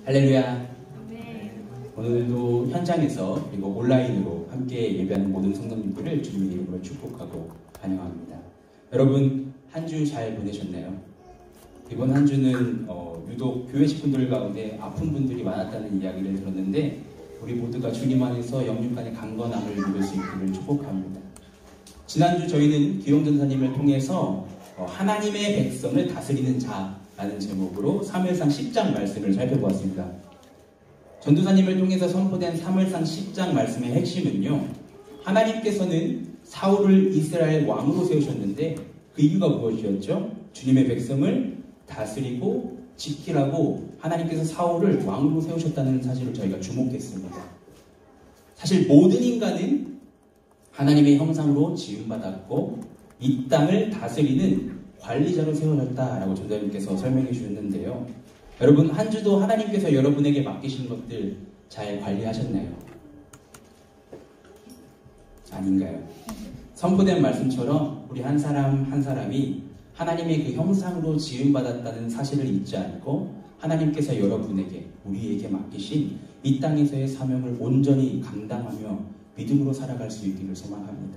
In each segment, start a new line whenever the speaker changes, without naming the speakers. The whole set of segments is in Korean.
할렐루야.
네.
오늘도 현장에서 그리고 온라인으로 함께 예배하는 모든 성도님들을 주님의 이름으로 축복하고 환영합니다. 여러분 한 주 잘 보내셨나요? 이번 한 주는 유독 교회 식구들 가운데 아픈 분들이 많았다는 이야기를 들었는데 우리 모두가 주님 안에서 영육 간의 강건함을 이룰 수 있기를 축복합니다. 지난주 저희는 기용 전사님을 통해서 하나님의 백성을 다스리는 자라는 제목으로 사무엘상 10장 말씀을 살펴보았습니다. 전도사님을 통해서 선포된 사무엘상 10장 말씀의 핵심은요, 하나님께서는 사울을 이스라엘 왕으로 세우셨는데 그 이유가 무엇이었죠? 주님의 백성을 다스리고 지키라고 하나님께서 사울을 왕으로 세우셨다는 사실을 저희가 주목했습니다. 사실 모든 인간은 하나님의 형상으로 지음받았고 이 땅을 다스리는 관리자로 세워졌다라고 전도사님께서 설명해 주셨는데요. 여러분 한 주도 하나님께서 여러분에게 맡기신 것들 잘 관리하셨나요? 아닌가요? 선포된 말씀처럼 우리 한 사람 한 사람이 하나님의 그 형상으로 지음받았다는 사실을 잊지 않고 하나님께서 여러분에게 우리에게 맡기신 이 땅에서의 사명을 온전히 감당하며 믿음으로 살아갈 수 있기를 소망합니다.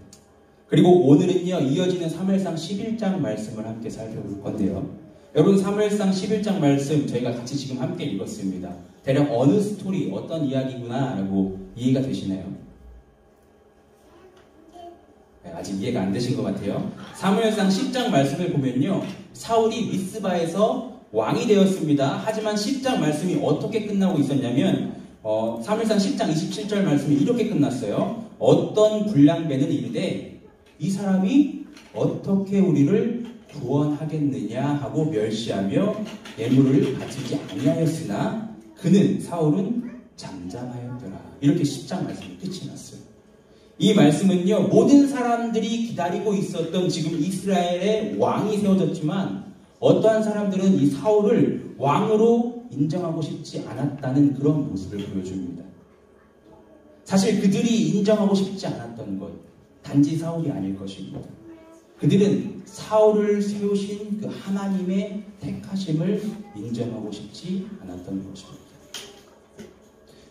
그리고 오늘은요, 이어지는 사무엘상 11장 말씀을 함께 살펴볼 건데요. 여러분 사무엘상 11장 말씀 저희가 같이 지금 함께 읽었습니다. 대략 어느 스토리, 어떤 이야기구나 라고 이해가 되시나요? 네, 아직 이해가 안 되신 것 같아요. 사무엘상 10장 말씀을 보면요, 사울이 미스바에서 왕이 되었습니다. 하지만 10장 말씀이 어떻게 끝나고 있었냐면 사무엘상 10장 27절 말씀이 이렇게 끝났어요. 어떤 불량배는 이르되 이 사람이 어떻게 우리를 구원하겠느냐 하고 멸시하며 예물을 바치지 아니하였으나 그는 사울은 잠잠하였더라. 이렇게 10장 말씀이 끝이 났어요. 이 말씀은요, 모든 사람들이 기다리고 있었던 지금 이스라엘의 왕이 세워졌지만 어떠한 사람들은 이 사울을 왕으로 인정하고 싶지 않았다는 그런 모습을 보여줍니다. 사실 그들이 인정하고 싶지 않았던 것, 단지 사울이 아닐 것입니다. 그들은 사울을 세우신 그 하나님의 택하심을 인정하고 싶지 않았던 것입니다.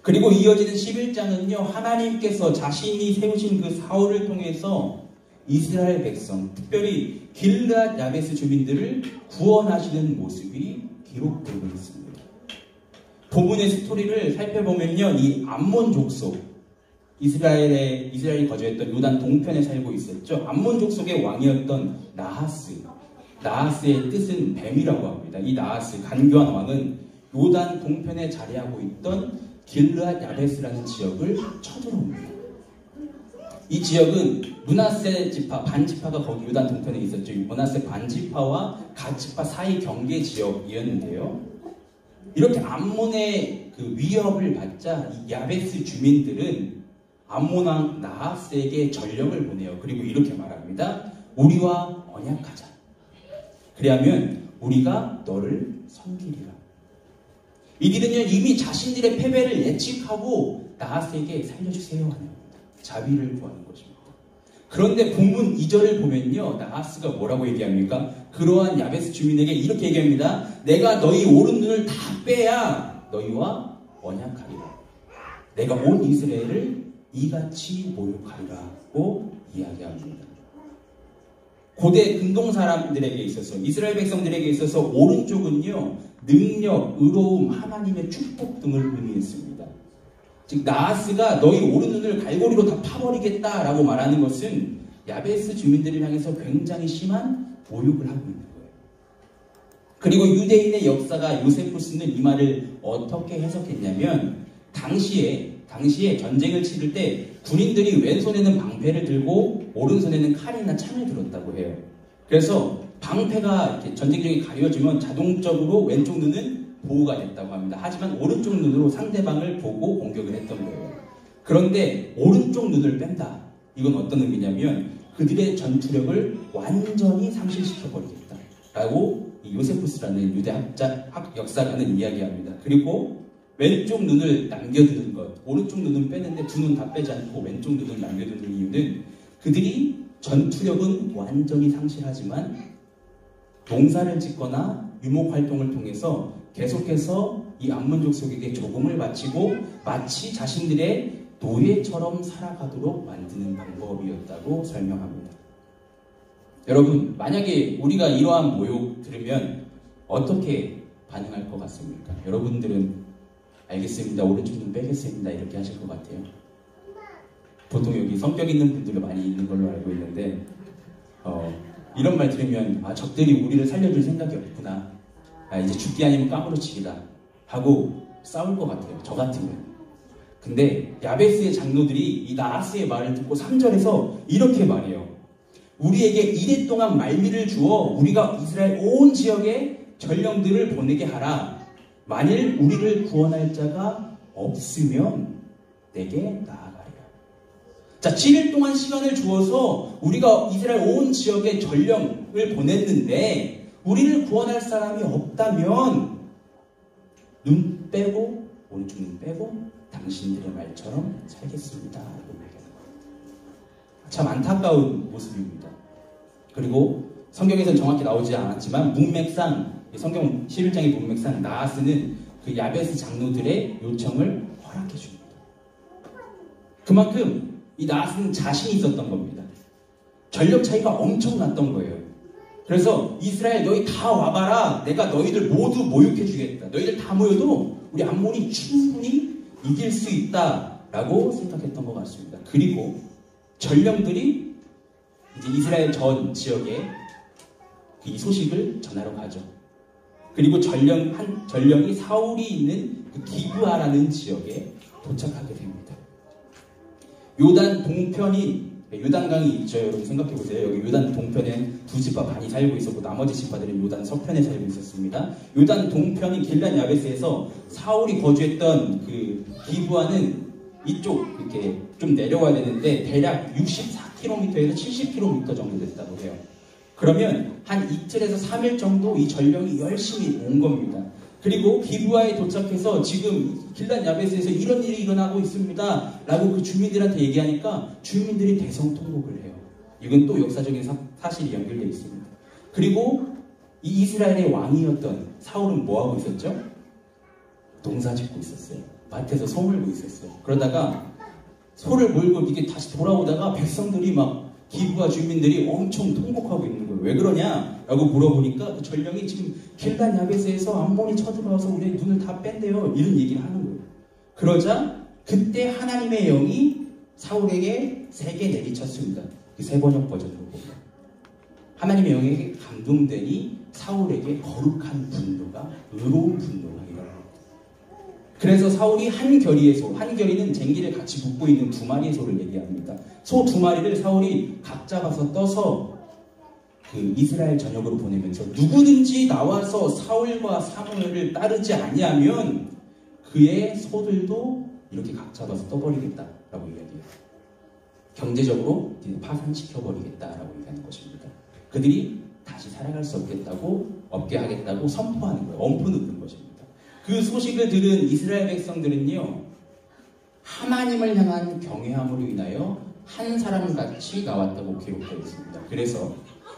그리고 이어지는 11장은요, 하나님께서 자신이 세우신 그 사울을 통해서 이스라엘 백성, 특별히 길르앗 야베스 주민들을 구원하시는 모습이 기록되고 있습니다. 본문의 스토리를 살펴보면요, 이 암몬 족속, 이스라엘이 거주했던 요단 동편에 살고 있었죠. 암몬 족속의 왕이었던 나하스의 뜻은 뱀이라고 합니다. 이 나하스, 간교한 왕은 요단 동편에 자리하고 있던 길르앗 야베스라는 지역을 쳐들어옵니다. 이 지역은 므낫세 지파, 반지파가 거기 요단 동편에 있었죠. 므낫세 반지파와 갓지파 사이 경계 지역이었는데요. 이렇게 암몬의 그 위협을 받자 이 야베스 주민들은 암몬 왕 나하스에게 전령을 보내요. 그리고 이렇게 말합니다. 우리와 언약하자. 그리하면 우리가 너를 섬기리라. 이들은요, 이미 자신들의 패배를 예측하고 나하스에게 살려주세요 하는 겁니다. 자비를 구하는 것입니다. 그런데 본문 2절을 보면요, 나하스가 뭐라고 얘기합니까? 그러한 야베스 주민에게 이렇게 얘기합니다. 내가 너희 오른 눈을 다 빼야 너희와 언약하리라. 내가 온 이스라엘을 이같이 모욕하리라고 이야기합니다. 고대 근동 사람들에게 있어서, 이스라엘 백성들에게 있어서 오른쪽은요, 능력, 의로움, 하나님의 축복 등을 의미했습니다. 즉 나하스가 너희 오른 눈을 갈고리로 다 파버리겠다라고 말하는 것은 야베스 주민들을 향해서 굉장히 심한 모욕을 하고 있는 거예요. 그리고 유대인의 역사가 요세푸스는 이 말을 어떻게 해석했냐면 당시에 전쟁을 치를 때 군인들이 왼손에는 방패를 들고 오른손에는 칼이나 창을 들었다고 해요. 그래서 방패가 이렇게 전쟁력이 가려지면 자동적으로 왼쪽 눈은 보호가 됐다고 합니다. 하지만 오른쪽 눈으로 상대방을 보고 공격을 했던 거예요. 그런데 오른쪽 눈을 뺀다. 이건 어떤 의미냐면 그들의 전투력을 완전히 상실시켜버리겠다라고 요세푸스라는 유대 역사가는 이야기합니다. 그리고 왼쪽 눈을 남겨두는 것, 오른쪽 눈은 빼는데 두 눈 다 빼지 않고 왼쪽 눈을 남겨두는 이유는 그들이 전투력은 완전히 상실하지만 농사를 짓거나 유목활동을 통해서 계속해서 이 암몬 족속에게 조공을 바치고 마치 자신들의 노예처럼 살아가도록 만드는 방법이었다고 설명합니다. 여러분, 만약에 우리가 이러한 모욕 들으면 어떻게 반응할 것 같습니까? 여러분들은 알겠습니다, 오른쪽 눈 빼겠습니다 이렇게 하실 것 같아요. 보통 여기 성격 있는 분들도 많이 있는 걸로 알고 있는데 이런 말 들으면 적들이 우리를 살려줄 생각이 없구나, 이제 죽기 아니면 까무러치기다 하고 싸울 것 같아요, 저 같으면. 근데 야베스의 장로들이 이 나하스의 말을 듣고 3절에서 이렇게 말해요. 우리에게 이래 동안 말미를 주어 우리가 이스라엘 온 지역에 전령들을 보내게 하라. 만일 우리를 구원할 자가 없으면 내게 나아가리라. 자, 7일 동안 시간을 주어서 우리가 이스라엘 온 지역에 전령을 보냈는데 우리를 구원할 사람이 없다면 눈 빼고, 오른쪽 눈 빼고 당신들의 말처럼 살겠습니다. 참 안타까운 모습입니다. 그리고 성경에서는 정확히 나오지 않았지만 문맥상, 성경 11장의 문맥상 나하스는 그 야베스 장로들의 요청을 허락해 줍니다. 그만큼 이 나하스는 자신이 있었던 겁니다. 전력 차이가 엄청났던 거예요. 그래서 이스라엘 너희 다 와봐라, 내가 너희들 모두 모욕해 주겠다, 너희들 다 모여도 우리 암몬이 충분히 이길 수 있다라고 생각했던 것 같습니다. 그리고 전령들이 이제 이스라엘 전 지역에 이 소식을 전하러 가죠. 그리고 전령이 사울이 있는 그 기브아라는 지역에 도착하게 됩니다. 요단 동편인, 요단강이 있죠. 여러분 생각해보세요. 여기 요단 동편엔 두 지파 반이 살고 있었고 나머지 지파들은 요단 서편에 살고 있었습니다. 요단 동편인 길란 야베스에서 사울이 거주했던 그 기브아는 이쪽 이렇게 좀 내려와야 되는데 대략 64km에서 70km 정도 됐다고 해요. 그러면 한 이틀에서 3일 정도 이 전령이 열심히 온 겁니다. 그리고 기브아에 도착해서 지금 길란 야베스에서 이런 일이 일어나고 있습니다 라고 그 주민들한테 얘기하니까 주민들이 대성통곡을 해요. 이건 또 역사적인 사실이 연결되어 있습니다. 그리고 이 이스라엘의 왕이었던 사울은 뭐하고 있었죠? 농사 짓고 있었어요. 밭에서 소 물고 있었어요. 그러다가 소를 몰고 이게 다시 돌아오다가 백성들이 막 기브아 주민들이 엄청 통곡하고 있는 거예요. 왜 그러냐? 라고 물어보니까 그 전령이 지금 길란 야베스에서 암몬이 쳐들어와서 우리의 눈을 다 뺀대요. 이런 얘기를 하는 거예요. 그러자 그때 하나님의 영이 사울에게 3개 내리쳤습니다. 그 세번역 버전으로 보면 하나님의 영에게 감동되니 사울에게 거룩한 분노가, 의로운 분노가 일어납니다. 그래서 사울이 한 결의의 소, 한 결의는 쟁기를 같이 묶고 있는 2마리의 소를 얘기합니다. 소 2마리를 사울이 각 잡아서 떠서 그 이스라엘 전역으로 보내면서 누구든지 나와서 사울과 사무엘을 따르지 아니하면 그의 소들도 이렇게 각 잡아서 떠버리겠다라고 이야기해요. 경제적으로 파산시켜버리겠다라고 얘기하는 것입니다. 그들이 다시 살아갈 수 없게 하겠다고 선포하는 거예요. 엄포 놓는 것입니다. 그 소식을 들은 이스라엘 백성들은요, 하나님을 향한 경외함으로 인하여 한 사람같이 나왔다고 기록되어 있습니다. 그래서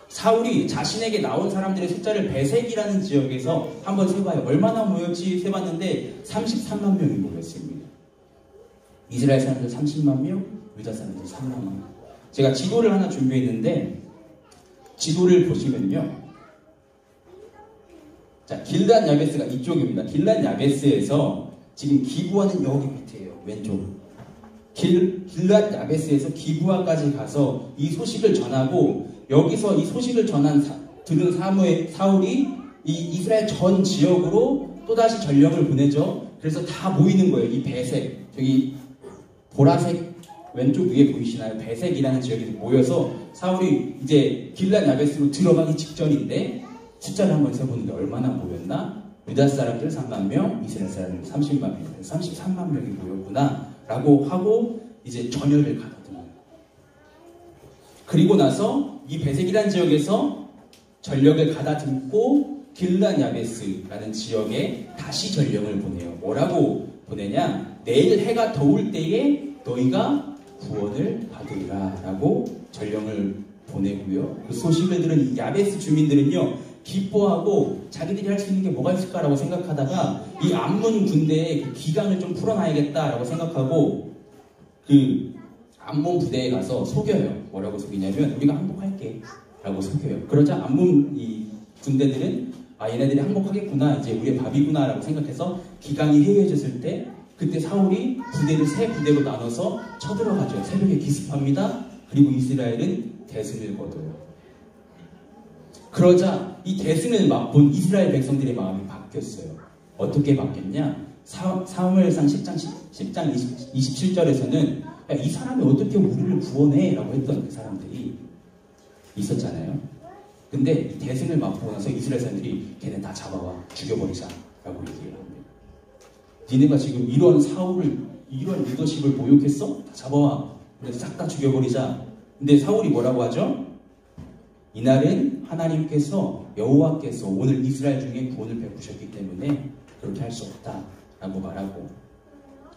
사울이 자신에게 나온 사람들의 숫자를 베색이라는 지역에서 한번 세봐요. 얼마나 모였지 세봤는데 33만 명이 모였습니다. 이스라엘 사람들 30만 명, 유다 사람들 3만 명. 제가 지도를 하나 준비했는데 지도를 보시면요, 자, 길란 야베스가 이쪽입니다. 길란 야베스에서 지금 기브아는 여기 밑에요. 왼쪽. 길란 야베스에서 기브아까지 가서 이 소식을 전하고, 여기서 이 소식을 들은 사울이 이 이스라엘 전 지역으로 또다시 전령을 보내죠. 그래서 다 모이는 거예요. 이 배색, 저기 보라색 왼쪽 위에 보이시나요? 배색이라는 지역에 모여서 사울이 이제 길란 야베스로 들어가기 직전인데 숫자를 한번 세보는데 얼마나 모였나? 유다 사람들 3만 명, 이스라엘 사람들 30만 명, 33만 명이 모였구나 라고 하고 이제 전열을 가다듬어요. 그리고 나서 이 베색이라는 지역에서 전력을 가다듬고 길란 야베스라는 지역에 다시 전령을 보내요. 뭐라고 보내냐? 내일 해가 더울 때에 너희가 구원을 받으리라 라고 전령을 보내고요. 그 소식을 들은 야베스 주민들은요, 기뻐하고 자기들이 할 수 있는 게 뭐가 있을까라고 생각하다가 이 암몬 군대의 그 기강을 좀 풀어놔야겠다라고 생각하고 그 암몬 부대에 가서 속여요. 뭐라고 속이냐면 우리가 항복할게 라고 속여요. 그러자 암몬 이 군대들은 아 얘네들이 항복하겠구나 이제 우리의 밥이구나 라고 생각해서 기강이 해이해졌을 때 그때 사울이 부대를 세 부대로 나눠서 쳐들어가죠. 새벽에 기습합니다. 그리고 이스라엘은 대승을 거둬요. 그러자 이 대승을 맛본 이스라엘 백성들의 마음이 바뀌었어요. 어떻게 바뀌었냐? 사무엘상 10장 27절에서는 야, 이 사람이 어떻게 우리를 구원해? 라고 했던 그 사람들이 있었잖아요. 근데 대승을 맛보고 나서 이스라엘 사람들이 걔네 다 잡아와 죽여버리자 라고 얘기를 합니다. 니네가 지금 이런 사울을 이런 리더십을 모욕했어? 다 잡아와. 그래서 싹 다 죽여버리자. 근데 사울이 뭐라고 하죠? 이날은 하나님께서 여호와께서 오늘 이스라엘 중에 구원을 베푸셨기 때문에 그렇게 할 수 없다 라고 말하고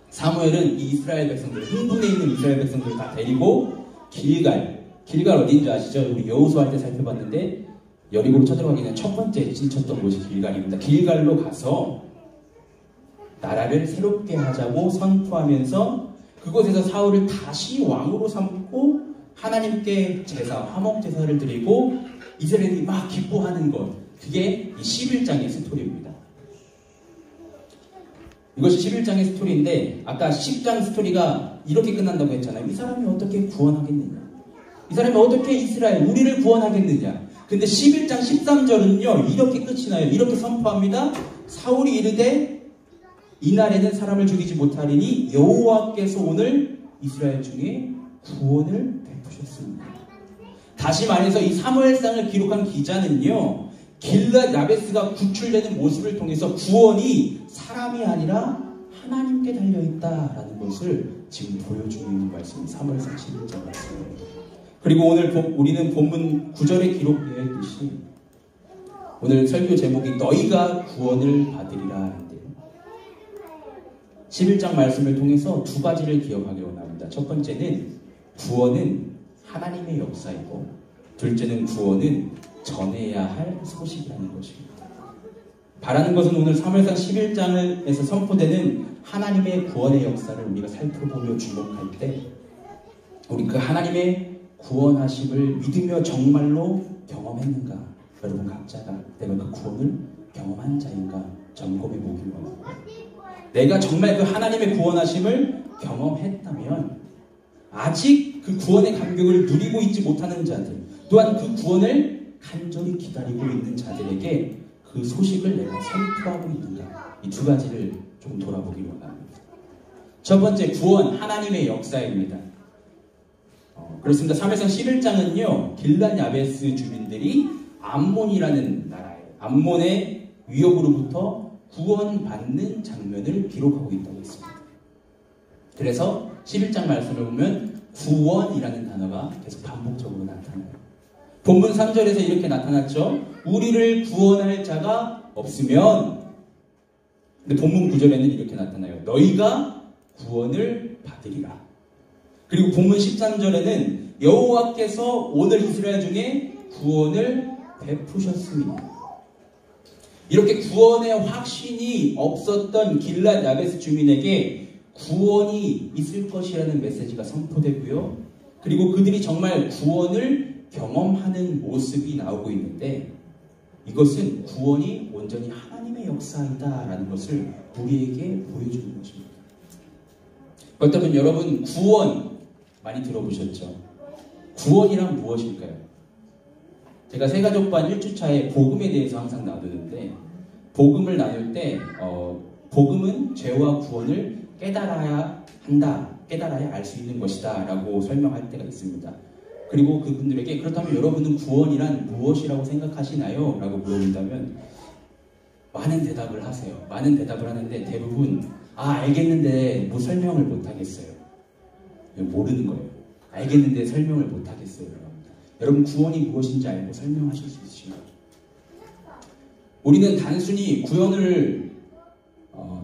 사무엘은 이 이스라엘 백성들 흥분해 있는 이스라엘 백성들을 다 데리고 길갈 어디인지 아시죠? 우리 여호수아 때 살펴봤는데 여리고로 쳐들어가기 전에 첫 번째 진쳤던 곳이 길갈입니다. 길갈로 가서 나라를 새롭게 하자고 선포하면서 그곳에서 사울을 다시 왕으로 삼고 하나님께 제사, 화목 제사를 드리고 이스라엘이 막 기뻐하는 것 그게 이 11장의 스토리입니다. 이것이 11장의 스토리인데 아까 10장 스토리가 이렇게 끝난다고 했잖아요. 이 사람이 어떻게 구원하겠느냐? 이 사람이 어떻게 이스라엘, 우리를 구원하겠느냐? 근데 11장 13절은요. 이렇게 끝이 나요. 이렇게 선포합니다. 사울이 이르되 이날에는 사람을 죽이지 못하리니 여호와께서 오늘 이스라엘 중에 구원을 베푸셨습니다. 다시 말해서 이 사무엘상을 기록한 기자는요. 길랏 야베스가 구출되는 모습을 통해서 구원이 사람이 아니라 하나님께 달려있다라는 것을 지금 보여주고 있는 말씀이 사무엘상 11장 말씀입니다. 그리고 오늘 우리는 본문 9절에 기록되어 있듯이 오늘 설교 제목이 너희가 구원을 받으리라 하는데요. 11장 말씀을 통해서 두 가지를 기억하기 원합니다. 첫 번째는 구원은 하나님의 역사이고 둘째는 구원은 전해야 할 소식이라는 것입니다. 바라는 것은 오늘 사무엘상 11장에서 선포되는 하나님의 구원의 역사를 우리가 살펴보며 주목할 때 우리 그 하나님의 구원하심을 믿으며 정말로 경험했는가? 여러분 각자가 내가 그 구원을 경험한 자인가 점검해 보기를 원합니다. 내가 정말 그 하나님의 구원하심을 경험했다면 아직 그 구원의 감격을 누리고 있지 못하는 자들 또한 그 구원을 간절히 기다리고 있는 자들에게 그 소식을 내가 선포하고 있는가 이 두 가지를 좀 돌아보기를 원합니다. 첫 번째 구원 하나님의 역사입니다. 그렇습니다. 사무엘상 11장은요 길랏 야베스 주민들이 암몬이라는 나라예요. 암몬의 위협으로부터 구원받는 장면을 기록하고 있다고 했습니다. 그래서 11장 말씀을 보면 구원이라는 단어가 계속 반복적으로 나타나요. 본문 3절에서 이렇게 나타났죠. 우리를 구원할 자가 없으면 근데 본문 9절에는 이렇게 나타나요. 너희가 구원을 받으리라. 그리고 본문 13절에는 여호와께서 오늘 이스라엘 중에 구원을 베푸셨습니다. 이렇게 구원의 확신이 없었던 길랏 야베스 주민에게 구원이 있을 것이라는 메시지가 선포되고요. 그리고 그들이 정말 구원을 경험하는 모습이 나오고 있는데 이것은 구원이 온전히 하나님의 역사이다라는 것을 우리에게 보여주는 것입니다. 그렇다면 여러분 구원 많이 들어보셨죠? 구원이란 무엇일까요? 제가 새가족반 1주차에 복음에 대해서 항상 나누는데 복음을 나눌 때 복음은 죄와 구원을 깨달아야 한다. 깨달아야 알 수 있는 것이다 라고 설명할 때가 있습니다. 그리고 그분들에게 그렇다면 여러분은 구원이란 무엇이라고 생각하시나요? 라고 물어본다면 많은 대답을 하세요. 많은 대답을 하는데 대부분 알겠는데 뭐 설명을 못하겠어요. 모르는 거예요. 알겠는데 설명을 못하겠어요. 여러분 구원이 무엇인지 알고 설명하실 수 있으신가요? 우리는 단순히 구원을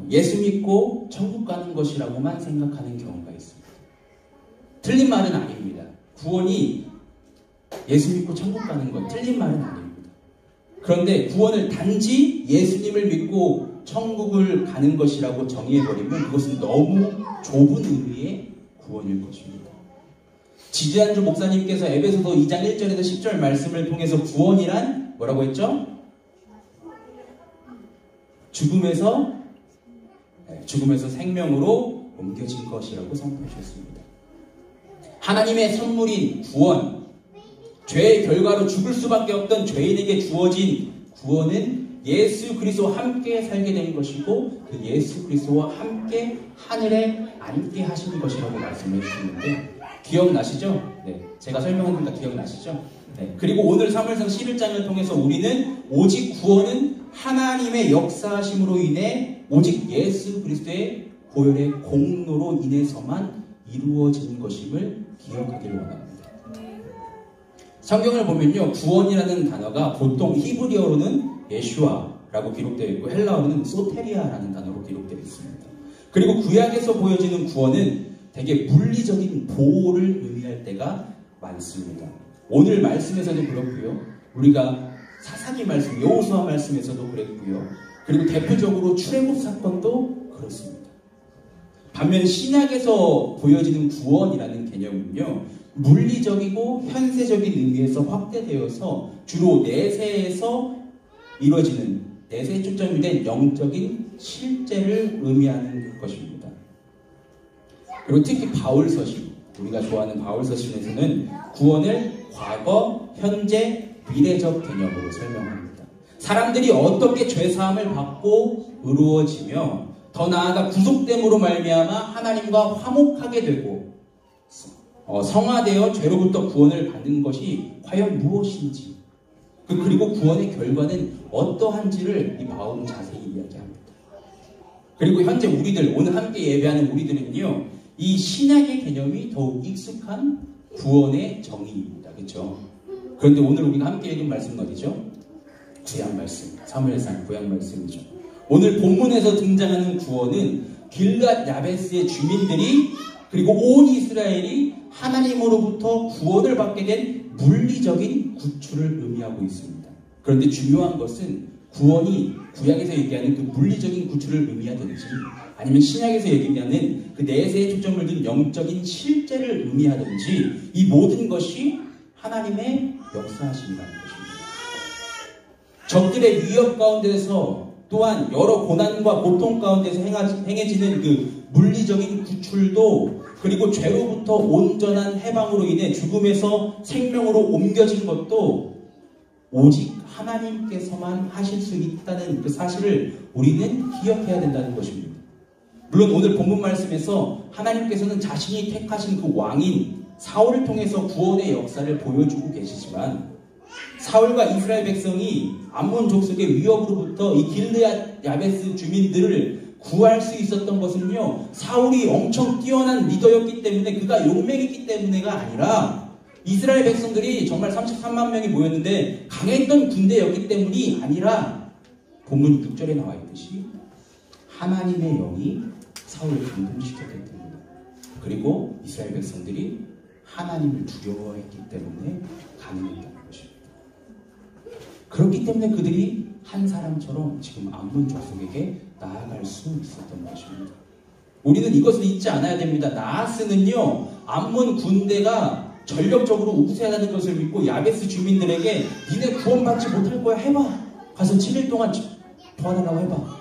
예수 믿고 천국 가는 것이라고만 생각하는 경우가 있습니다. 틀린 말은 아닙니다. 구원이 예수 믿고 천국 가는 것 틀린 말은 아닙니다. 그런데 구원을 단지 예수님을 믿고 천국을 가는 것이라고 정의해버리면 그것은 너무 좁은 의미의 구원일 것입니다. 지지한주 목사님께서 에베소서 2장 1절에서 10절 말씀을 통해서 구원이란 뭐라고 했죠? 죽음에서 생명으로 옮겨진 것이라고 선포하셨습니다. 하나님의 선물인 구원, 죄의 결과로 죽을 수밖에 없던 죄인에게 주어진 구원은 예수 그리스도와 함께 살게 된 것이고 그 예수 그리스도와 함께 하늘에 앉게 하신 것이라고 말씀해 주셨는데 기억나시죠? 네, 제가 설명하니까 기억나시죠? 네, 그리고 오늘 사무엘상 11장을 통해서 우리는 오직 구원은 하나님의 역사하심으로 인해 오직 예수 그리스도의 보혈의 공로로 인해서만 이루어지는 것임을 기억하기를 원합니다. 성경을 보면요, 구원이라는 단어가 보통 히브리어로는 예슈아라고 기록되어 있고 헬라어로는 소테리아라는 단어로 기록되어 있습니다. 그리고 구약에서 보여지는 구원은 되게 물리적인 보호를 의미할 때가 많습니다. 오늘 말씀에서도 그렇고요, 우리가 사사기 말씀, 여호수아 말씀에서도 그랬고요, 그리고 대표적으로 출애굽 사건도 그렇습니다. 반면 신약에서 보여지는 구원이라는 개념은요, 물리적이고 현세적인 의미에서 확대되어서 주로 내세에서 이루어지는 내세에 초점이 된 영적인 실제를 의미하는 것입니다. 그리고 특히 바울서신, 우리가 좋아하는 바울서신에서는 구원을 과거, 현재, 미래적 개념으로 설명합니다. 사람들이 어떻게 죄사함을 받고 의로워지며 더 나아가 구속됨으로 말미암아 하나님과 화목하게 되고 성화되어 죄로부터 구원을 받는 것이 과연 무엇인지, 그리고 구원의 결과는 어떠한지를 이 바울은 자세히 이야기합니다. 그리고 현재 우리들, 오늘 함께 예배하는 우리들은요, 이 신약의 개념이 더욱 익숙한 구원의 정의입니다. 그렇죠? 그런데 오늘 우리가 함께 읽은 말씀은 어디죠? 구약 말씀, 사무엘상 구약 말씀이죠. 오늘 본문에서 등장하는 구원은 길앗 야베스의 주민들이 그리고 온 이스라엘이 하나님으로부터 구원을 받게 된 물리적인 구출을 의미하고 있습니다. 그런데 중요한 것은 구원이 구약에서 얘기하는 그 물리적인 구출을 의미하든지 아니면 신약에서 얘기하는 그 내세에 초점을 둔 영적인 실제를 의미하든지 이 모든 것이 하나님의 역사하심이라는 것입니다. 적들의 위협 가운데서 또한 여러 고난과 고통 가운데서 행해지는 그 물리적인 구출도, 그리고 죄로부터 온전한 해방으로 인해 죽음에서 생명으로 옮겨진 것도 오직 하나님께서만 하실 수 있다는 그 사실을 우리는 기억해야 된다는 것입니다. 물론 오늘 본문 말씀에서 하나님께서는 자신이 택하신 그 왕인 사울을 통해서 구원의 역사를 보여주고 계시지만, 사울과 이스라엘 백성이 암몬 족속의 위협으로부터 이 길르앗 야베스 주민들을 구할 수 있었던 것은요, 사울이 엄청 뛰어난 리더였기 때문에, 그가 용맹했기 때문에가 아니라 이스라엘 백성들이 정말 33만 명이 모였는데 강했던 군대였기 때문이 아니라 본문 6절에 나와 있듯이 하나님의 영이 사울을 감동시켰기 때문입니다. 그리고 이스라엘 백성들이 하나님을 두려워했기 때문에 가능했다는 것입니다. 그렇기 때문에 그들이 한 사람처럼 지금 암몬 족속에게 나아갈 수 있었던 것입니다. 우리는 이것을 잊지 않아야 됩니다. 나하스는요, 암몬 군대가 전력적으로 우세하다는 것을 믿고 야베스 주민들에게 니네 구원받지 못할 거야, 해봐. 가서 7일 동안 도와달라고 해봐.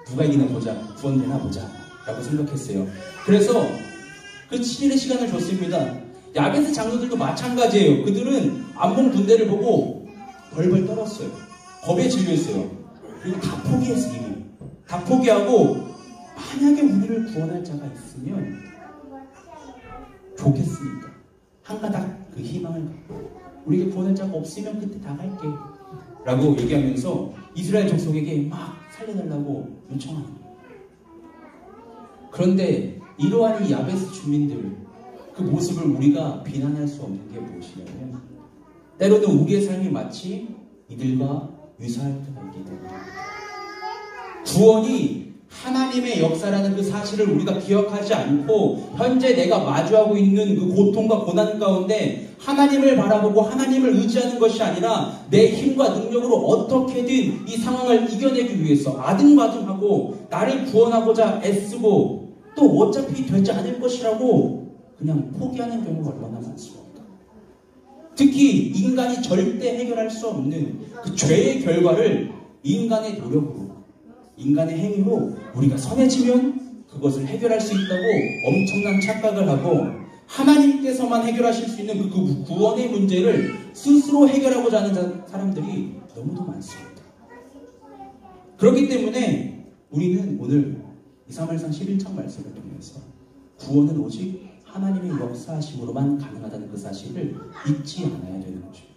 누가 이기나 보자. 구원되나 보자. 라고 생각했어요. 그래서 그 7일의 시간을 줬습니다. 야베스 장로들도 마찬가지예요. 그들은 암몬 군대를 보고 벌벌 떨었어요. 겁에 질렸어요. 그리고 다 포기했어요. 이미 다 포기하고, 만약에 우리를 구원할 자가 있으면 좋겠으니까 한 가닥 그 희망을 갖고, 우리가 구원할 자가 없으면 그때 다 갈게 라고 얘기하면서 이스라엘 족속에게 막 살려달라고 요청합니다. 그런데 이러한 이 야베스 주민들, 그 모습을 우리가 비난할 수 없는 게 무엇이냐면, 때로는 우리의 삶이 마치 이들과 유사할 때가 있기 때문에 구원이 하나님의 역사라는 그 사실을 우리가 기억하지 않고 현재 내가 마주하고 있는 그 고통과 고난 가운데 하나님을 바라보고 하나님을 의지하는 것이 아니라 내 힘과 능력으로 어떻게든 이 상황을 이겨내기 위해서 아등바등하고 나를 구원하고자 애쓰고 또 어차피 되지 않을 것이라고 그냥 포기하는 경우가 얼마나 많습니까? 특히 인간이 절대 해결할 수 없는 그 죄의 결과를 인간의 노력으로 인간의 행위로 우리가 선해지면 그것을 해결할 수 있다고 엄청난 착각을 하고 하나님께서만 해결하실 수 있는 그 구원의 문제를 스스로 해결하고자 하는 사람들이 너무도 많습니다. 그렇기 때문에 우리는 오늘 2사무엘상 11장 말씀을 통해서 구원은 오직 하나님의 역사하심으로만 가능하다는 그 사실을 잊지 않아야 되는 것입니다.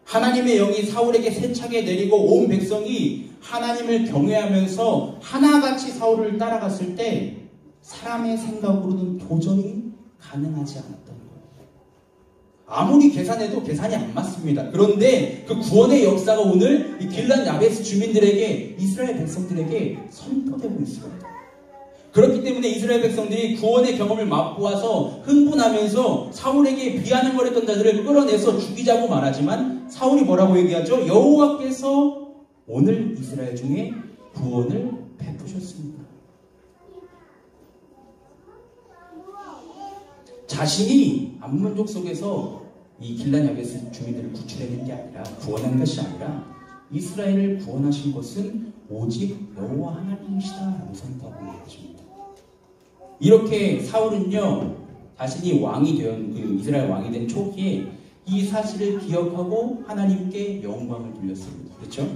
하나님의 영이 사울에게 세차게 내리고 온 백성이 하나님을 경외하면서 하나같이 사울을 따라갔을 때 사람의 생각으로는 도저히 가능하지 않았던 거예요. 아무리 계산해도 계산이 안 맞습니다. 그런데 그 구원의 역사가 오늘 이 길랏 야베스 주민들에게, 이스라엘 백성들에게 선포되고 있습니다. 그렇기 때문에 이스라엘 백성들이 구원의 경험을 맛보아서 흥분하면서 사울에게 비아냥거렸던 자들을 끌어내서 죽이자고 말하지만 사울이 뭐라고 얘기하죠? 여호와께서 오늘 이스라엘 중에 구원을 베푸셨습니다. 자신이 암몬족 속에서 이 길랏 야베스 주민들을 구출해낸 게 아니라, 구원한 것이 아니라 이스라엘을 구원하신 것은 오직 여호와 하나님이시다라고 선포하고 있는 것입니다. 이렇게 사울은요, 자신이 왕이 된, 그 이스라엘 왕이 된 초기에 이 사실을 기억하고 하나님께 영광을 돌렸습니다. 그렇죠?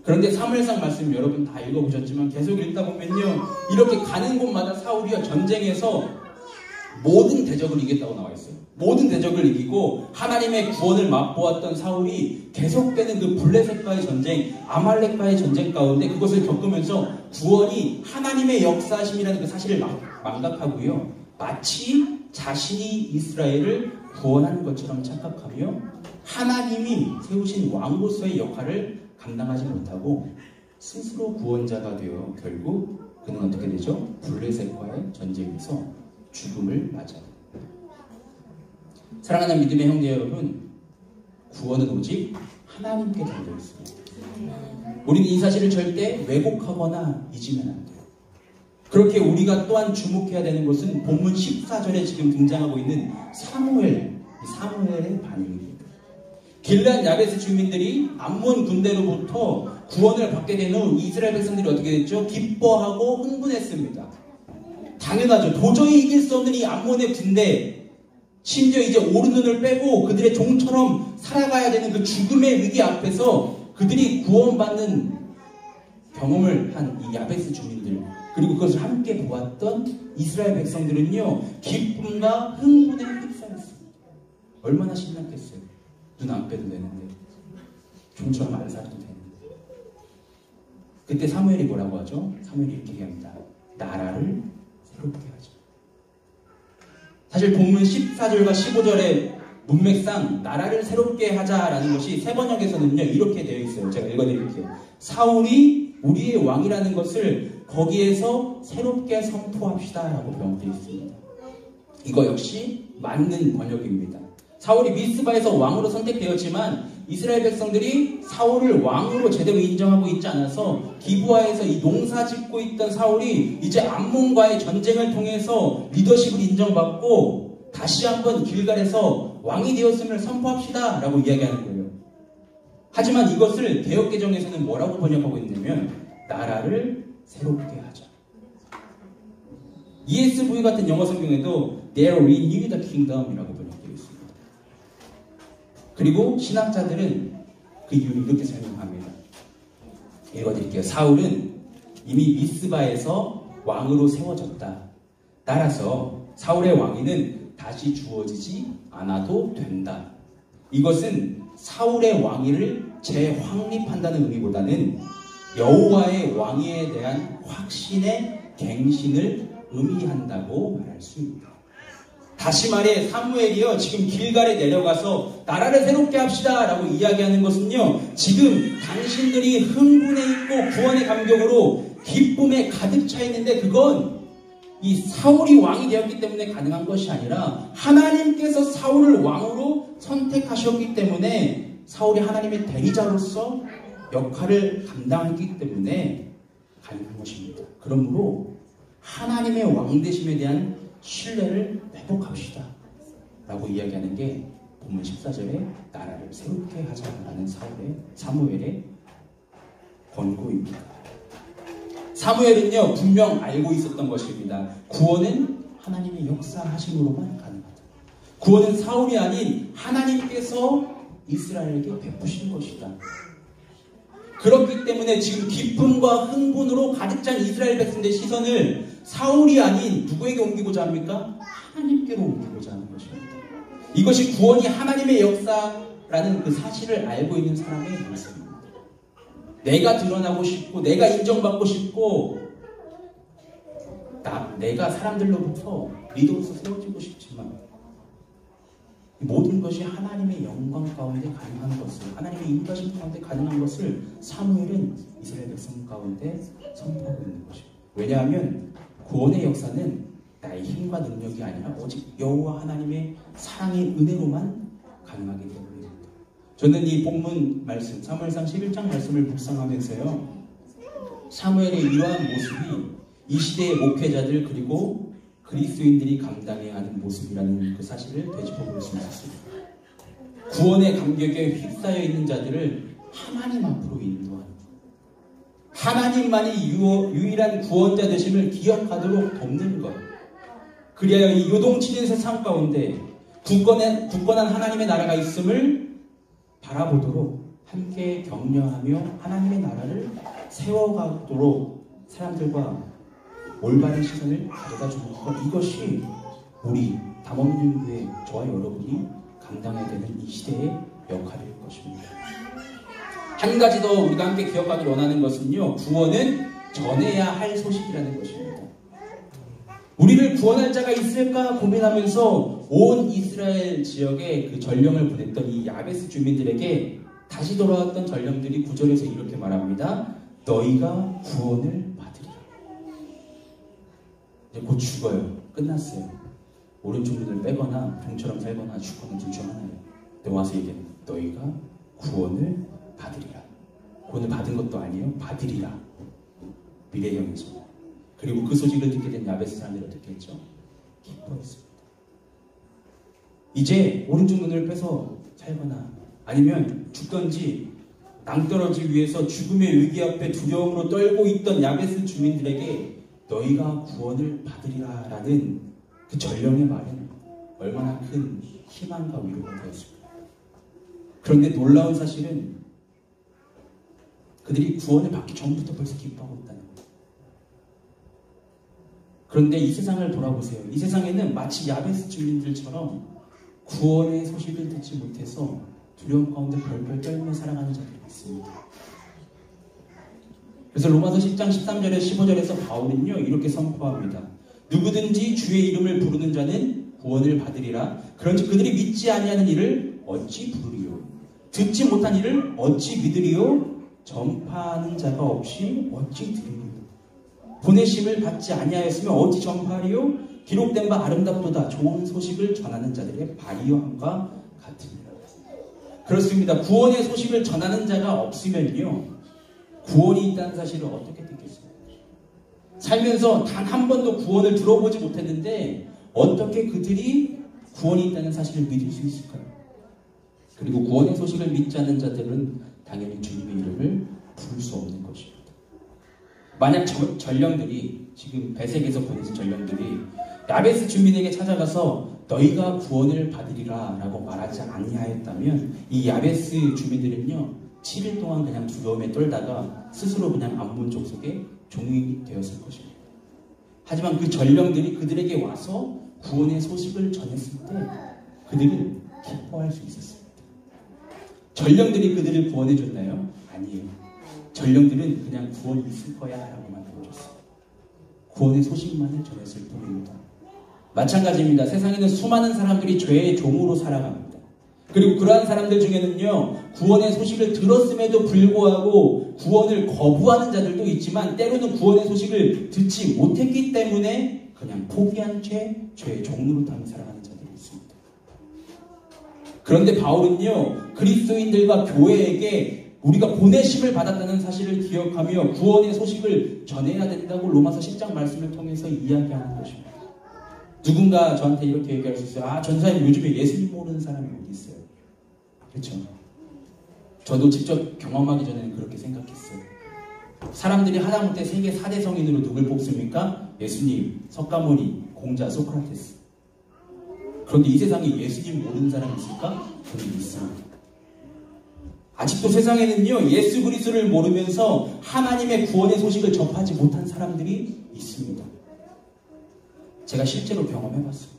그런데 사무엘상 말씀 여러분 다 읽어보셨지만 계속 읽다 보면요, 이렇게 가는 곳마다 사울이요, 전쟁에서 모든 대적을 이겼다고 나와 있어요. 모든 대적을 이기고 하나님의 구원을 맛보았던 사울이 계속되는 그 블레셋과의 전쟁, 아말렉과의 전쟁 가운데 그것을 겪으면서 구원이 하나님의 역사심이라는 그 사실을 망각하고요, 마치 자신이 이스라엘을 구원하는 것처럼 착각하며 하나님이 세우신 왕으로서의 역할을 감당하지 못하고 스스로 구원자가 되어 결국 그는 어떻게 되죠? 블레셋과의 전쟁에서 죽음을 맞아요. 사랑하는 믿음의 형제 여러분, 구원은 오직 하나님께 달려 있습니다. 우리는 이 사실을 절대 왜곡하거나 잊으면 안 돼요. 그렇게 우리가 또한 주목해야 되는 것은 본문 14절에 지금 등장하고 있는 사무엘의 반응입니다. 길랏 야베스 주민들이 암몬 군대로부터 구원을 받게 된 후 이스라엘 백성들이 어떻게 됐죠? 기뻐하고 흥분했습니다. 당연하죠. 도저히 이길 수 없는 이 암몬의 군대, 심지어 이제 오른눈을 빼고 그들의 종처럼 살아가야 되는 그 죽음의 위기 앞에서 그들이 구원받는 경험을 한 이 야베스 주민들, 그리고 그것을 함께 보았던 이스라엘 백성들은요, 기쁨과 흥분에 휩싸였습니다. 얼마나 신났겠어요. 눈 안 빼도 되는데, 종처럼 안 살아도 되는데. 그때 사무엘이 뭐라고 하죠? 사무엘이 이렇게 얘기합니다. 나라를 새롭게 하죠. 사실 본문 14절과 15절의 문맥상 나라를 새롭게 하자라는 것이 새 번역에서는요, 이렇게 되어 있어요. 제가 읽어드릴게요. 사울이 우리의 왕이라는 것을 거기에서 새롭게 선포합시다 라고 번역되어 있습니다. 이거 역시 맞는 번역입니다. 사울이 미스바에서 왕으로 선택되었지만 이스라엘 백성들이 사울을 왕으로 제대로 인정하고 있지 않아서 기브아에서 이 농사 짓고 있던 사울이 이제 암몬과의 전쟁을 통해서 리더십을 인정받고 다시 한번 길갈에서 왕이 되었음을 선포합시다 라고 이야기하는 거예요. 하지만 이것을 개역개정에서는 뭐라고 번역하고 있냐면 나라를 새롭게 하자. ESV 같은 영어 성경에도 They'll renew the kingdom 이라고 번역되어 있습니다. 그리고 신학자들은 그 이유를 이렇게 설명합니다. 읽어드릴게요. 사울은 이미 미스바에서 왕으로 세워졌다. 따라서 사울의 왕위는 다시 주어지지 않아도 된다. 이것은 사울의 왕위를 재확립한다는 의미보다는 여호와의 왕위에 대한 확신의 갱신을 의미한다고 말할 수 있습니다. 다시 말해 사무엘이요, 지금 길갈에 내려가서 나라를 새롭게 합시다 라고 이야기하는 것은요, 지금 당신들이 흥분해 있고 구원의 감격으로 기쁨에 가득 차 있는데 그건 이 사울이 왕이 되었기 때문에 가능한 것이 아니라 하나님께서 사울을 왕으로 선택하셨기 때문에 사울이 하나님의 대리자로서 역할을 감당했기 때문에 가능한 것입니다. 그러므로 하나님의 왕되심에 대한 신뢰를 회복합시다 라고 이야기하는 게 본문 14절에 나라를 새롭게 하자라는 사무엘의 권고입니다. 사무엘은요 분명 알고 있었던 것입니다. 구원은 하나님의 역사하심으로만 가능하다. 구원은 사울이 아닌 하나님께서 이스라엘에게 베푸신 것이다. 그렇기 때문에 지금 기쁨과 흥분으로 가득 찬 이스라엘 백성들의 시선을 사울이 아닌 누구에게 옮기고자 합니까? 하나님께로 옮기고자 하는 것입니다. 이것이 구원이 하나님의 역사라는 그 사실을 알고 있는 사람의 모습입니다. 내가 드러나고 싶고 내가 인정받고 싶고 내가 사람들로부터 리더로서 세워지고 싶지만 모든 것이 하나님의 영광 가운데 가능한 것을, 하나님의 인도하심 가운데 가능한 것을 사무엘은 이스라엘 백성 가운데 선포하고 있는 것입니다. 왜냐하면 구원의 역사는 나의 힘과 능력이 아니라 오직 여호와 하나님의 사랑의 은혜로만 가능하기 때문입니다. 저는 이 본문 말씀, 사무엘상 11장 말씀을 묵상하면서요, 사무엘의 이러한 모습이 이 시대의 목회자들 그리고 그리스도인들이 감당해야 하는 모습이라는 그 사실을 되짚어볼 수 있었습니다. 구원의 감격에 휩싸여 있는 자들을 하나님 앞으로 인도하는, 하나님만이 유일한 구원자 되심을 기억하도록 돕는 것, 그리하여 이 요동치는 세상 가운데 굳건한 하나님의 나라가 있음을 바라보도록 함께 격려하며 하나님의 나라를 세워가도록 사람들과 올바른 시선을 가져다 주는 것, 이것이 우리 담원님교회 저와 여러분이 감당해야 되는 이 시대의 역할일 것입니다. 한 가지 더 우리가 함께 기억하기 원하는 것은요, 구원은 전해야 할 소식이라는 것입니다. 우리를 구원할 자가 있을까 고민하면서 온 이스라엘 지역에 그 전령을 보냈던 이 야베스 주민들에게 다시 돌아왔던 전령들이 9절에서 이렇게 말합니다. 너희가 구원을 받으리라. 이제 곧 죽어요. 끝났어요. 오른쪽 눈을 빼거나 병처럼 살거나 죽거나 둘 중 하나예요. 근데 와서 얘기해요. 너희가 구원을 받으리라. 구원을 받은 것도 아니에요. 받으리라. 미래형이죠. 그리고 그 소식을 듣게 된 야베스 사람들이 어떻게 했죠? 기뻐했습니다. 이제 오른쪽 눈을 빼서 살거나 아니면 죽던지 낭떠러지 위에서 죽음의 위기 앞에 두려움으로 떨고 있던 야베스 주민들에게 너희가 구원을 받으리라 라는 그 전령의 말은 얼마나 큰 희망과 위로가 되었을까. 그런데 놀라운 사실은 그들이 구원을 받기 전부터 벌써 기뻐하고 있다는 거예요. 그런데 이 세상을 돌아보세요. 이 세상에는 마치 야베스 주민들처럼 구원의 소식을 듣지 못해서 두려움 가운데 벌벌 떨며 살아가는 자들이 있습니다. 그래서 로마서 10장 13절에 15절에서 바울은요 이렇게 선포합니다. 누구든지 주의 이름을 부르는 자는 구원을 받으리라. 그런즉 그들이 믿지 아니하는 이를 어찌 부르리요? 듣지 못한 이를 어찌 믿으리요? 전파하는 자가 없이 어찌 들으리요? 보내심을 받지 아니하였으면 어찌 전파하리요? 기록된 바 아름답도다. 좋은 소식을 전하는 자들의 발이요함과 같으니라. 그렇습니다. 구원의 소식을 전하는 자가 없으면요 구원이 있다는 사실을 어떻게 듣겠습니까? 살면서 단 한 번도 구원을 들어보지 못했는데 어떻게 그들이 구원이 있다는 사실을 믿을 수 있을까요? 그리고 구원의 소식을 믿지 않는 자들은 당연히 주님의 이름을 부를 수 없는 것입니다. 만약 전령들이 지금 베색에서 보내진 전령들이 야베스 주민에게 찾아가서 너희가 구원을 받으리라 라고 말하지 아니하였다면 이 야베스 주민들은요 7일 동안 그냥 두려움에 떨다가 스스로 그냥 암몬 족속의 종이 되었을 것입니다. 하지만 그 전령들이 그들에게 와서 구원의 소식을 전했을 때 그들은 기뻐할 수 있었습니다. 전령들이 그들을 구원해 줬나요? 아니에요. 전령들은 그냥 구원이 있을 거야 라고만 들어줬어요. 구원의 소식만을 전했을 뿐입니다. 마찬가지입니다. 세상에는 수많은 사람들이 죄의 종으로 살아갑니다. 그리고 그러한 사람들 중에는요, 구원의 소식을 들었음에도 불구하고 구원을 거부하는 자들도 있지만 때로는 구원의 소식을 듣지 못했기 때문에 그냥 포기한 죄, 죄의 종노릇하며 살아가는 자들이 있습니다. 그런데 바울은요, 그리스도인들과 교회에게 우리가 보내심을 받았다는 사실을 기억하며 구원의 소식을 전해야 된다고 로마서 10장 말씀을 통해서 이야기하는 것입니다. 누군가 저한테 이렇게 얘기할 수 있어요. 아, 전사님 요즘에 예수님 모르는 사람이 어디 있어요? 그렇죠? 저도 직접 경험하기 전에는 그렇게 생각했어요. 사람들이 하다못해 세계 4대 성인으로 누굴 뽑습니까? 예수님, 석가모니, 공자, 소크라테스. 그런데 이 세상에 예수님 모르는 사람이 있을까? 그런 게 있습니다. 아직도 세상에는요, 예수 그리스도를 모르면서 하나님의 구원의 소식을 접하지 못한 사람들이 있습니다. 제가 실제로 경험해봤어요.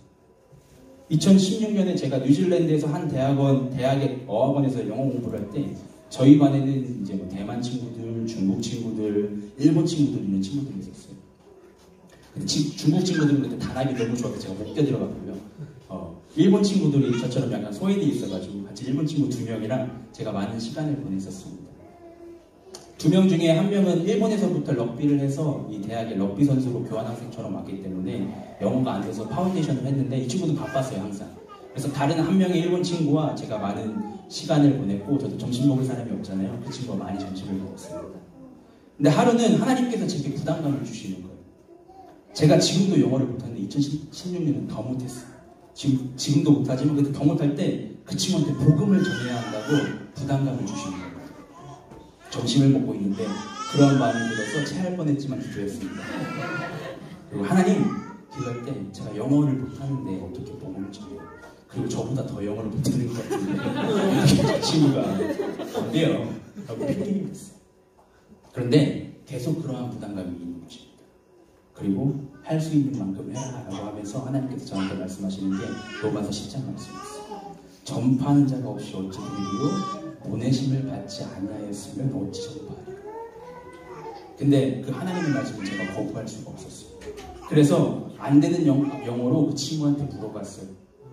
2016년에 제가 뉴질랜드에서 한 대학의 어학원에서 영어 공부를 할 때 저희 반에는 이제 뭐 대만 친구들, 중국 친구들, 일본 친구들 이런 친구들이 있었어요. 근데 중국 친구들은 그때 단합이 너무 좋아서 제가 못 껴들어갔고요. 일본 친구들이 저처럼 약간 소외돼 있어가지고 같이 일본 친구 2명이랑 제가 많은 시간을 보냈었습니다. 2명 중에 한 명은 일본에서부터 럭비를 해서 이 대학의 럭비 선수로 교환학생처럼 왔기 때문에 영어가 안 돼서 파운데이션을 했는데 이 친구도 바빴어요, 항상. 그래서 다른 한 명의 일본 친구와 제가 많은 시간을 보냈고 저도 점심 먹을 사람이 없잖아요. 그 친구와 많이 점심을 먹었습니다. 근데 하루는 하나님께서 제게 부담감을 주시는 거예요. 제가 지금도 영어를 못하는데 2016년은 더 못했어요. 지금도 못하지만 그때 더 못할 때 그 친구한테 복음을 전해야 한다고 부담감을 주시는 거예요. 점심을 먹고 있는데 그런 마음이 들어서 체할 뻔했지만 기도했습니다. 그리고 하나님, 기도할 때 제가 영어를 못하는데 어떻게 복음을 전해요? 그리고 저보다 더 영어를 못하는 것 같은데 그 친구가 어때요? 라고 핑계를 냈어요. 그런데 계속 그러한 부담감이 있는 것입니다. 그리고 할 수 있는 만큼 해라 라고 하면서 하나님께서 저한테 말씀하시는 게 로마서 10장 말씀이었어요. 전파하는 자가 없이 어찌 되리요? 보내심을 받지 아니하였으면 어찌 전파하리요? 근데 그 하나님의 말씀을 제가 거부할 수가 없었어요. 그래서 안 되는 영어로 그 친구한테 물어봤어요.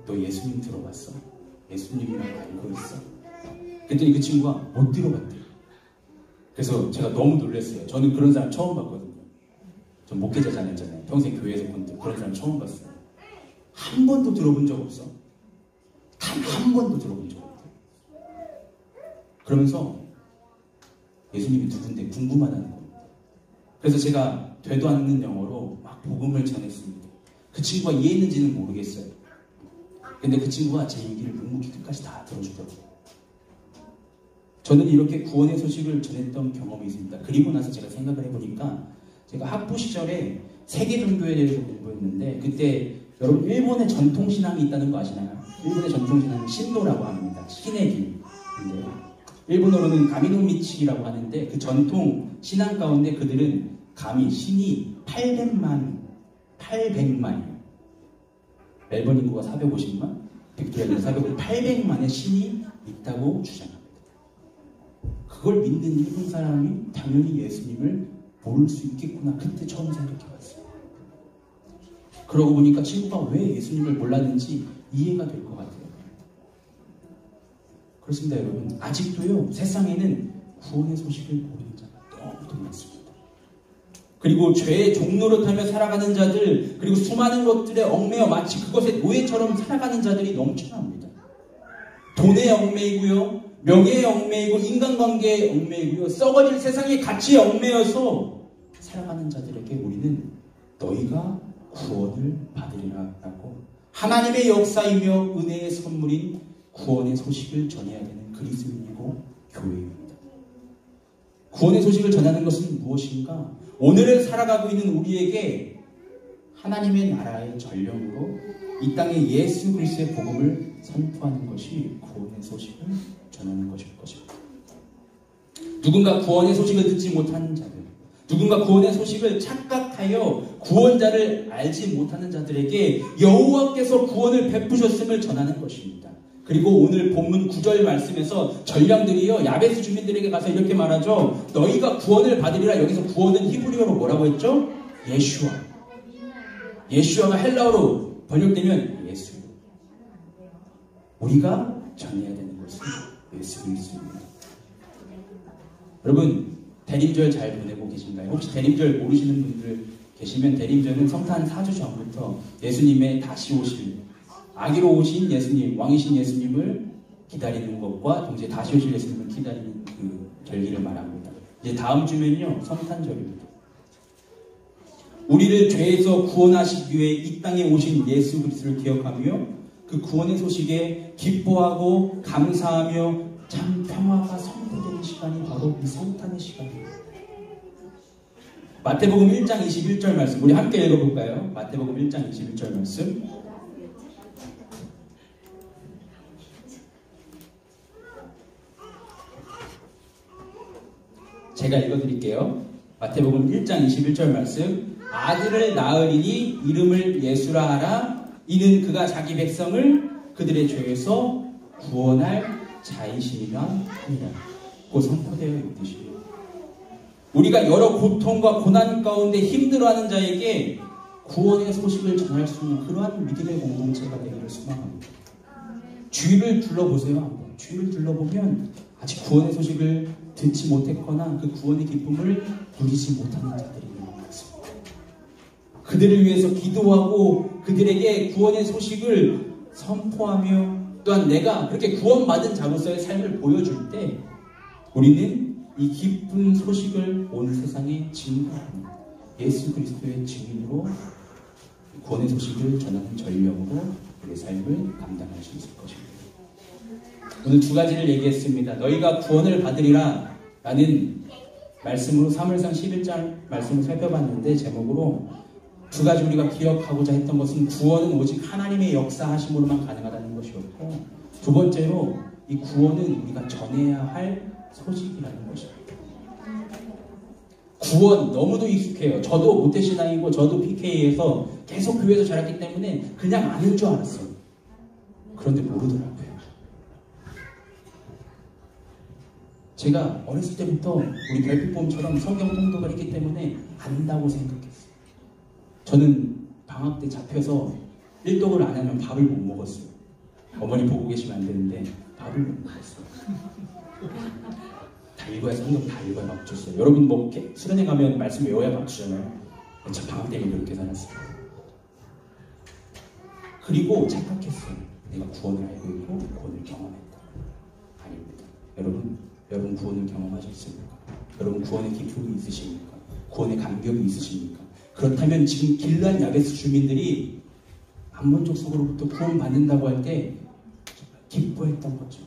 너 예수님 들어봤어? 예수님이라고 알고 있어? 그랬더니 그 친구가 못 들어봤대요. 그래서 제가 너무 놀랐어요. 저는 그런 사람 처음 봤거든요. 전 목회자 자녀잖아요. 평생 교회에서 본 그런 사람 처음 봤어요. 한 번도 들어본 적 없어. 단 한 번도 들어본 적 없어요. 그러면서 예수님이 누군데 궁금하다는 겁니다. 그래서 제가 되도 않는 영어로 막 복음을 전했습니다. 그 친구가 이해했는지는 모르겠어요. 근데 그 친구가 제 얘기를 묵묵히 끝까지 다 들어주더라고요. 저는 이렇게 구원의 소식을 전했던 경험이 있습니다. 그리고 나서 제가 생각을 해보니까 제가 학부 시절에 세계 종교에 대해서 공부했는데 그때 여러분 일본의 전통신앙이 있다는 거 아시나요? 일본의 전통신앙은 신도라고 합니다. 신의 길인데요. 일본어로는 가미노미치라고 하는데 그 전통 신앙 가운데 그들은 감히 신이 800만이에요. 멜번 인구가 450만, 빅토리아 800만의 신이 있다고 주장합니다. 그걸 믿는 일본 사람이 당연히 예수님을 모를 수 있겠구나. 그때 처음 생각해봤어요. 그러고 보니까 친구가 왜 예수님을 몰랐는지 이해가 될 것 같아요. 그렇습니다, 여러분. 아직도요, 세상에는 구원의 소식을 모르는 자가 너무도 많습니다. 그리고 죄의 종노릇하며 살아가는 자들, 그리고 수많은 것들에 얽매여 마치 그것의 노예처럼 살아가는 자들이 넘쳐납니다. 돈에 얽매이고요, 명예에 얽매이고, 인간관계에 얽매이고요, 썩어질 세상의 가치에 얽매여서 살아가는 자들에게 우리는 너희가 구원을 받으리라 라고 하나님의 역사이며 은혜의 선물인 구원의 소식을 전해야 되는 그리스도인이고 교회입니다. 구원의 소식을 전하는 것은 무엇인가? 오늘을 살아가고 있는 우리에게 하나님의 나라의 전령으로 이 땅에 예수 그리스도의 복음을 선포하는 것이 구원의 소식을 전하는 것일 것입니다. 누군가 구원의 소식을 듣지 못하는 자들, 누군가 구원의 소식을 착각하여 구원자를 알지 못하는 자들에게 여호와께서 구원을 베푸셨음을 전하는 것입니다. 그리고 오늘 본문 9절 말씀에서 전령들이요 야베스 주민들에게 가서 이렇게 말하죠. 너희가 구원을 받으리라. 여기서 구원은 히브리어로 뭐라고 했죠? 예슈아. 예슈아가 헬라어로 번역되면 예수. 우리가 전해야 되는 것은 예수 그리스도입니다. 여러분, 대림절 잘 보내고 계신가요? 혹시 대림절 모르시는 분들 계시면, 대림절은 성탄 4주 전부터 예수님의 다시 오실, 아기로 오신 예수님, 왕이신 예수님을 기다리는 것과 동시에 다시 오실 예수님을 기다리는 그 절기를 말합니다. 이제 다음 주면요, 성탄절입니다. 우리를 죄에서 구원하시기 위해 이 땅에 오신 예수 그리스도를 기억하며 그 구원의 소식에 기뻐하고 감사하며 참 평화가 선포되는 시간이 바로 이 성탄의 시간입니다. 마태복음 1장 21절 말씀, 우리 함께 읽어볼까요? 마태복음 1장 21절 말씀. 제가 읽어드릴게요. 마태복음 1장 21절 말씀. 아들을 낳으리니 이름을 예수라 하라. 이는 그가 자기 백성을 그들의 죄에서 구원할 자이심이라 하니라. 곧 선포되어 있듯이 우리가 여러 고통과 고난 가운데 힘들어하는 자에게 구원의 소식을 전할 수 있는 그러한 믿음의 공동체가 되기를 소망합니다. 주위를 둘러보세요. 한번. 주위를 둘러보면 아직 구원의 소식을 듣지 못했거나 그 구원의 기쁨을 누리지 못하는 자들이 있는 것 같습니다. 그들을 위해서 기도하고 그들에게 구원의 소식을 선포하며 또한 내가 그렇게 구원받은 자로서의 삶을 보여줄 때 우리는 이 기쁜 소식을 온 세상에 증거하는 예수 그리스도의 증인으로 구원의 소식을 전하는 전령으로 우리의 삶을 감당할 수 있을 것입니다. 오늘 두 가지를 얘기했습니다. 너희가 구원을 받으리라 라는 말씀으로 사무엘상 11장 말씀을 살펴봤는데, 제목으로 두 가지 우리가 기억하고자 했던 것은 구원은 오직 하나님의 역사하심으로만 가능하다는 것이었고, 두 번째로 이 구원은 우리가 전해야 할 소식이라는 것입니다. 구원 너무도 익숙해요. 저도 모태신앙이고 저도 PK에서 계속 교회에서 자랐기 때문에 그냥 아는 줄 알았어요. 그런데 모르더라고요. 제가 어렸을 때부터 우리 별빛봄처럼 성경 통독을 했기 때문에 안다고 생각했어요. 저는 방학 때 잡혀서 일독을 안 하면 밥을 못 먹었어요. 어머니 보고 계시면 안 되는데 밥을 못 먹었어요. 다 읽어야, 성경 다 읽어야 밥 줬어요. 여러분 뭐 이렇게 수련회 가면 말씀 외워야 밥 주잖아요. 저 방학 때문에 그렇게 살았어요. 그리고 착각했어요. 내가 구원을 알고 있고 구원을 경험했다. 아닙니다. 여러분 구원을 경험하셨습니까? 여러분 구원의 기쁨이 있으십니까? 구원의 감격이 있으십니까? 그렇다면 지금 길르앗 야베스 주민들이 암몬족 속으로부터 구원받는다고 할 때 기뻐했던 거죠.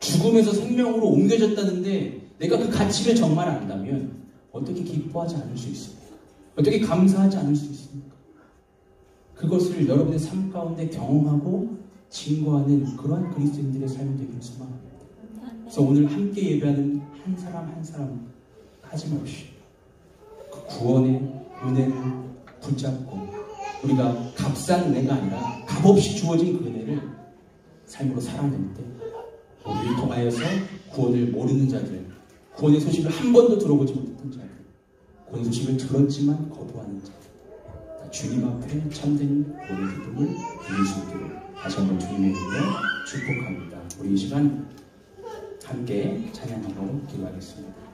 죽음에서 생명으로 옮겨졌다는데 내가 그 가치를 정말 안다면 어떻게 기뻐하지 않을 수 있습니까? 어떻게 감사하지 않을 수 있습니까? 그것을 여러분의 삶 가운데 경험하고 증거하는 그러한 그리스도인들의 삶이 되기를 소망합니다. 그래서 오늘 함께 예배하는 한 사람 한 사람 빠짐없이 그 구원의 은혜를 붙잡고 우리가 값싼 은혜가 아니라 값없이 주어진 그 은혜를 삶으로 살아낼 때 우리를 통하여서 구원을 모르는 자들, 구원의 소식을 한 번도 들어보지 못했던 자들, 구원의 소식을 들었지만 거부하는 자들, 주님 앞에 참된 구원의 기쁨을 누릴 수 있기를 다시 한번 주님의 이름으로 축복합니다. 우리 이 시간 함께 찬양하고 기도하겠습니다.